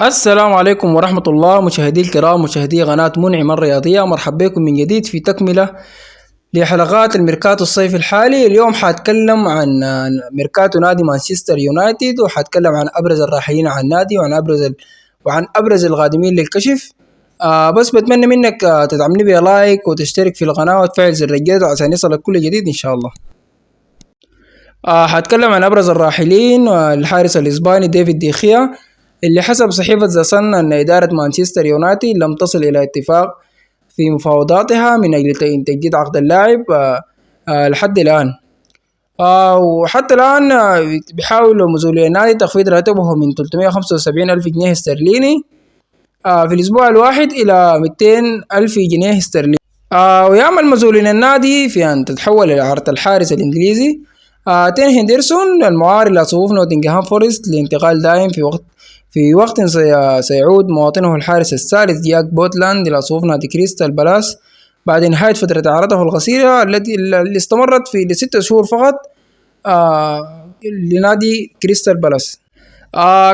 السلام عليكم ورحمة الله مشاهدي الكرام، مشاهدي قناة منعم الرياضية. مرحبا بكم من جديد في تكملة لحلقات الميركاتو الصيفي الحالي. اليوم حاتكلم عن ميركاتو نادي مانشستر يونايتد، وحاتكلم عن أبرز الراحلين عن النادي وعن أبرز القادمين للكشف. بس بتمنى منك تدعمني بلايك وتشترك في القناة وتفعل زر الجرس عشان يصلك كل جديد إن شاء الله. حاتكلم عن أبرز الراحلين. الحارس الإسباني ديفيد ديخيا، اللي حسب صحيفة ذا صن أن إدارة مانشستر يونايتد لم تصل إلى اتفاق في مفاوضاتها من أجل تجديد عقد اللاعب لحد الآن. وحتى الآن بيحاولوا مسؤولي النادي تخفيض راتبه من 375 ألف جنيه استرليني في الأسبوع الواحد إلى 200 ألف جنيه استرليني. ويعمل مسؤولين النادي في أن تتحول إلى عرض الحارس الإنجليزي تين هندرسون المعار إلى صفوف نوتنغهام فورست لانتقال دائم في وقت سيعود مواطنه الحارس الثالث جاك بوتلاند إلى صفوف نادي كريستال بالاس بعد نهاية فترة إعارته القصيرة اللي استمرت في ل6 شهور فقط لنادي كريستال بالاس.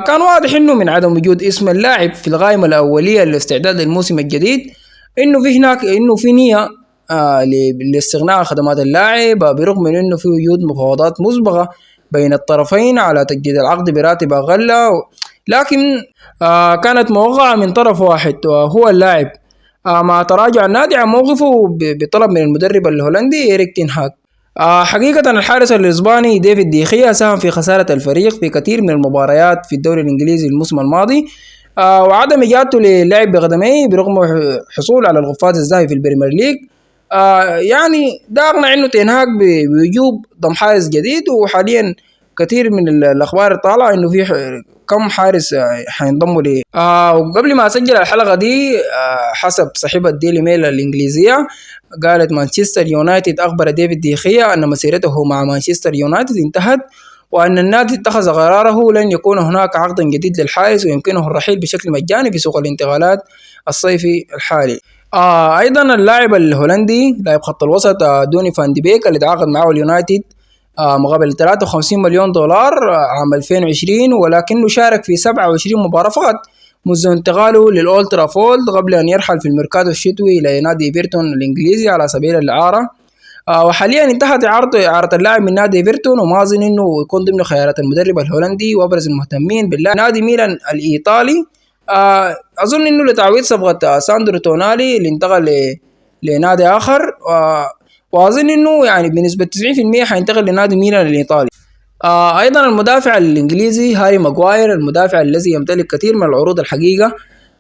كان واضح إنه من عدم وجود اسم اللاعب في القائمة الأولية للاستعداد للموسم الجديد إنه في نية لاستغناء عن خدمات اللاعب، برغم من إنه في وجود مفاوضات مسبقة بين الطرفين على تجديد العقد براتب أقل، لكن كانت موقعة من طرف واحد وهو اللاعب، مع تراجع النادي عن موقفه بطلب من المدرب الهولندي إيريك تين هاغ. حقيقة الحارس الإسباني ديفيد ديخيا ساهم في خسارة الفريق في كثير من المباريات في الدوري الإنجليزي الموسم الماضي، وعدم إجادته للعب بقدميه برغم حصول على الغفاز الذهبي في البريمير ليج. يعني ده أقنع إنه تين هاغ بوجوب ضم حارس جديد، وحاليا كثير من الأخبار طالعة إنه في كم حارس حينضموا لي. وقبل ما أسجل الحلقة دي حسب صحيفة ديلي ميل الإنجليزية قالت مانشستر يونايتد أخبر ديفيد ديخيا أن مسيرته مع مانشستر يونايتد انتهت، وأن النادي اتخذ قراره لن يكون هناك عقد جديد للحارس ويمكنه الرحيل بشكل مجاني في سوق الانتقالات الصيفي الحالي. أيضا اللاعب الهولندي لاعب خط الوسط دوني فان دي بيك اللي تعاقد معه اليونايتد مقابل 53 مليون دولار عام 2020، ولكنه شارك في 27 مباراة فقط منذ انتقاله للأولد ترافولد قبل أن يرحل في الميركاتو الشتوي إلى نادي إيفرتون الإنجليزي على سبيل الإعارة. وحاليا انتهت إعارة اللاعب من نادي إيفرتون، وما أظن إنه يكون ضمن خيارات المدرب الهولندي. وأبرز المهتمين باللاعب نادي ميلان الإيطالي، أظن إنه لتعويض صفقة ساندرو تونالي اللي انتقل لنادي آخر، وأظن إنه يعني بنسبة 90% حينتقل لنادي ميلان الإيطالي. أيضا المدافع الإنجليزي هاري ماغواير، المدافع الذي يمتلك كثير من العروض الحقيقة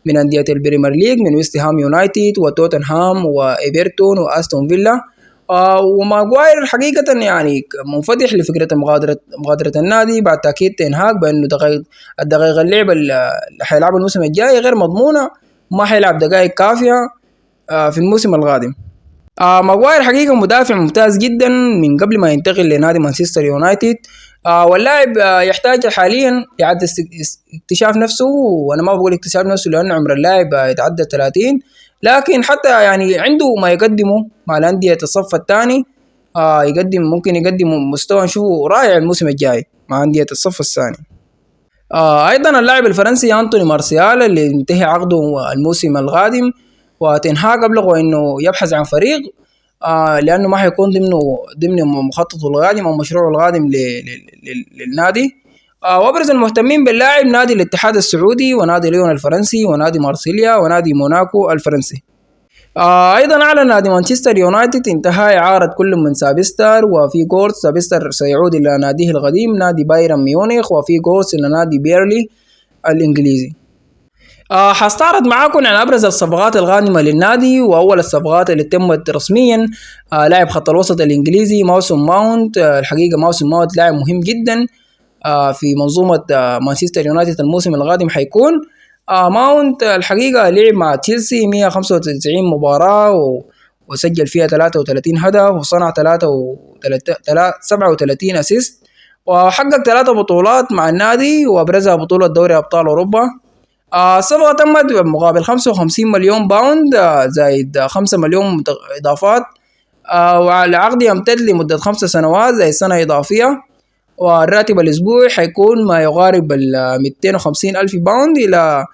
من أندية البريمير ليج من ويست هام يونايتد وتوتنهام وإيفرتون وأستون فيلا. وماغواير حقيقة يعني منفتح لفكرة مغادرة النادي بعد تأكيد تين هاغ بأنه الدقائق اللعب اللي حيلعب الموسم الجاي غير مضمونة، وما حيلعب دقائق كافية في الموسم القادم. ماغواير حقيقة مدافع ممتاز جدا من قبل ما ينتقل لنادي مانشستر يونايتد، واللاعب يحتاج حاليا إعادة اكتشاف نفسه. وأنا ما بقول اكتشاف نفسه لأن عمر اللاعب يتعدى 30، لكن حتى يعني عنده ما يقدمه مع الأندية الصف الثاني. ممكن يقدم مستوى نشوفه رائع الموسم الجاي مع أندية الصف الثاني. أيضا اللاعب الفرنسي أنتوني مارسيال اللي انتهي عقده الموسم القادم، وتنهاج أبلغوا إنه يبحث عن فريق لأنه ما حيكون ضمن مخططه القادم أو مشروعه القادم للنادي. وأبرز المهتمين باللاعب نادي الاتحاد السعودي ونادي ليون الفرنسي ونادي مارسيليا ونادي موناكو الفرنسي. أيضا أعلن نادي مانشستر يونايتد انتهاء إعارة كل من سابستر وفي غورث. سابستر سيعود إلى ناديه القديم نادي بايرن ميونخ، وفي غورث إلى نادي بيرلي الإنجليزي. حاستعرض معاكم عن أبرز الصفقات القادمة للنادي. وأول الصفقات اللي تمت رسميا لاعب خط الوسط الإنجليزي ماوسون ماونت. الحقيقة ماوسون ماونت لاعب مهم جدا في منظومة مانشستر يونايتد الموسم القادم حيكون. ماونت الحقيقة لعب مع تشيلسي 195 مباراة وسجل فيها 33 هدف وصنع 37 أسيست، وحقق 3 بطولات مع النادي وأبرزها بطولة دوري أبطال أوروبا. الصفقة تمت بمقابل 55 مليون باوند زائد 5 مليون إضافات، والعقد يمتد لمدة 5 سنوات زي سنة إضافية. والراتب الأسبوعي حيكون ما يقارب 250 ألف باوند إلى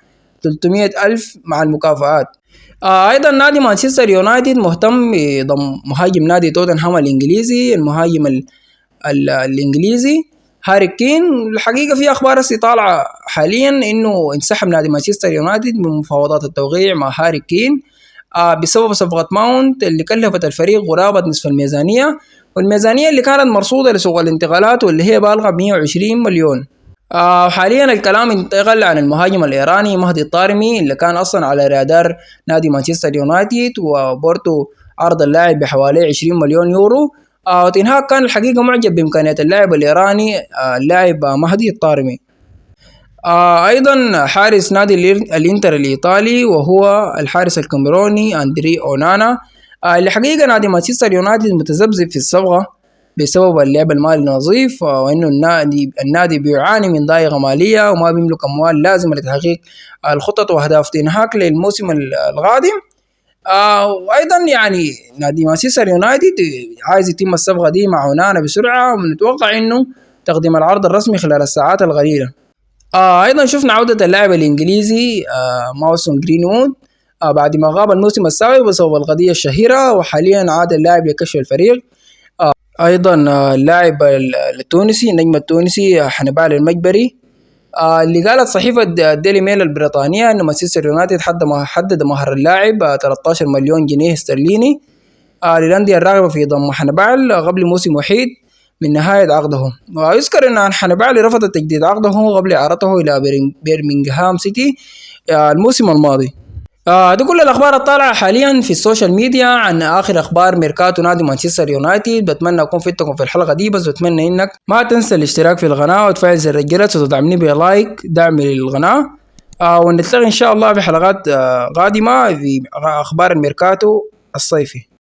300 ألف مع المكافآت. أيضا نادي مانشستر يونايتد مهتم بضم مهاجم نادي توتنهام الإنجليزي، المهاجم الإنجليزي هاري كين. الحقيقة في أخبار هسه طالعة حاليا إنه انسحب نادي مانشستر يونايتد من مفاوضات التوقيع مع هاري كين بسبب صفقة ماونت اللي كلفت الفريق قرابة نصف الميزانية، والميزانية اللي كانت مرصودة لسوق الانتقالات واللي هي بالغة 120 مليون. حاليا الكلام انتقل عن المهاجم الإيراني مهدي الطارمي اللي كان أصلا على رادار نادي مانشستر يونايتد، وبورتو عرض اللاعب بحوالي 20 مليون يورو. وتنهاك كان الحقيقة معجب بإمكانية اللاعب الإيراني اللاعب مهدي الطارمي. أيضا حارس نادي الإنتر الإيطالي وهو الحارس الكاميروني أندري أونانا، اللي حقيقة نادي مانشستر يونايتد متذبذب في الصفقة بسبب اللعب المالي النظيف، وإنه النادي بيعاني من ضائقة مالية وما بيملك أموال لازمة لتحقيق الخطط وأهداف تنهاك للموسم القادم. وأيضا يعني نادي مانشستر يونايتد عايز يتم الصفقة دي مع أونانا بسرعة، ونتوقع إنه تقديم العرض الرسمي خلال الساعات القليلة. أيضا شفنا عودة اللاعب الإنجليزي ماوسون جرينوود بعد ما غاب الموسم السابق بسبب القضية الشهيرة، وحاليا عاد اللاعب لكشف الفريق. أيضا اللاعب التونسي النجم التونسي حنبال المجبري، اللي قالت صحيفة ديلي ميل البريطانية أن مانشستر يونايتد حدد مهر اللاعب 13 مليون جنيه استرليني للأندية الراغبة في ضم حنبال قبل موسم وحيد من نهاية عقده. ويذكر أن حنبال رفض تجديد عقده قبل إعارته إلى بيرمنغهام سيتي الموسم الماضي. دي كل الأخبار الطالعة حاليا في السوشيال ميديا عن آخر أخبار ميركاتو نادي مانشستر يونايتد. بتمنى أكون فدتكم في الحلقة دي، بس بتمنى إنك ما تنسى الاشتراك في القناة وتفعل زر الجرس وتدعمني بلايك دعم للقناة. ونتلقى إن شاء الله في حلقات قادمة في أخبار الميركاتو الصيفي.